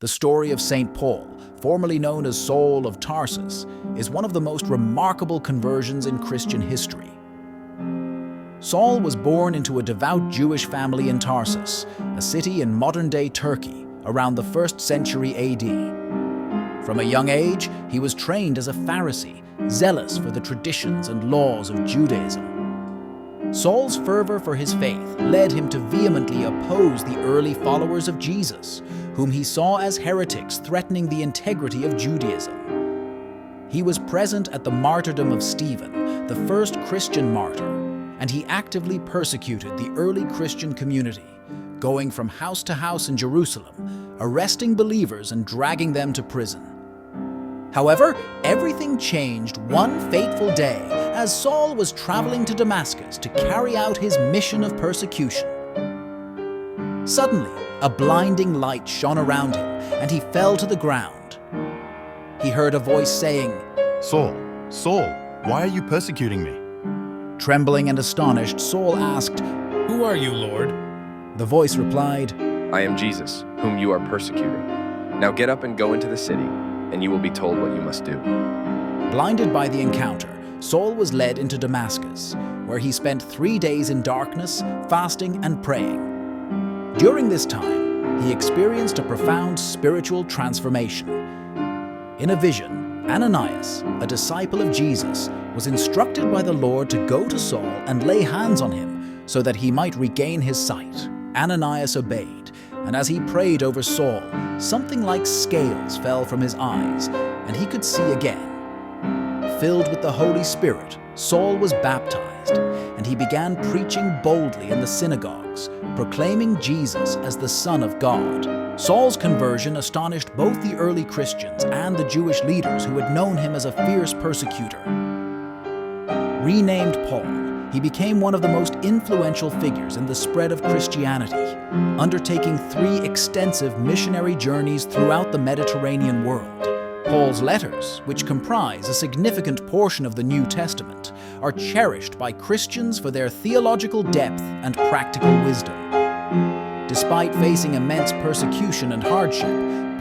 The story of St. Paul, formerly known as Saul of Tarsus, is one of the most remarkable conversions in Christian history. Saul was born into a devout Jewish family in Tarsus, a city in modern-day Turkey, around the 1st century AD. From a young age, he was trained as a Pharisee, zealous for the traditions and laws of Judaism. Saul's fervor for his faith led him to vehemently oppose the early followers of Jesus, whom he saw as heretics threatening the integrity of Judaism. He was present at the martyrdom of Stephen, the first Christian martyr, and he actively persecuted the early Christian community, going from house to house in Jerusalem, arresting believers and dragging them to prison. However, everything changed one fateful day as Saul was traveling to Damascus to carry out his mission of persecution. Suddenly, a blinding light shone around him, and he fell to the ground. He heard a voice saying, "Saul, Saul, why are you persecuting me?" Trembling and astonished, Saul asked, "Who are you, Lord?" The voice replied, "I am Jesus, whom you are persecuting. Now get up and go into the city, and you will be told what you must do." Blinded by the encounter, Saul was led into Damascus, where he spent 3 days in darkness, fasting and praying. During this time, he experienced a profound spiritual transformation. In a vision, Ananias, a disciple of Jesus, was instructed by the Lord to go to Saul and lay hands on him so that he might regain his sight. Ananias obeyed, and as he prayed over Saul, something like scales fell from his eyes, and he could see again. Filled with the Holy Spirit, Saul was baptized, and he began preaching boldly in the synagogues, proclaiming Jesus as the Son of God. Saul's conversion astonished both the early Christians and the Jewish leaders who had known him as a fierce persecutor. Renamed Paul, he became one of the most influential figures in the spread of Christianity, undertaking 3 extensive missionary journeys throughout the Mediterranean world. Paul's letters, which comprise a significant portion of the New Testament, are cherished by Christians for their theological depth and practical wisdom. Despite facing immense persecution and hardship,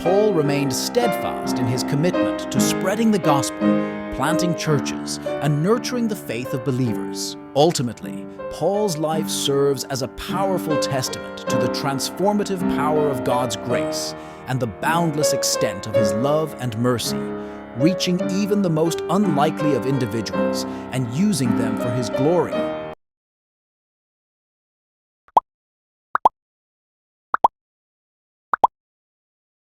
Paul remained steadfast in his commitment to spreading the gospel, planting churches, and nurturing the faith of believers. Ultimately, Paul's life serves as a powerful testament to the transformative power of God's grace and the boundless extent of his love and mercy, reaching even the most unlikely of individuals and using them for his glory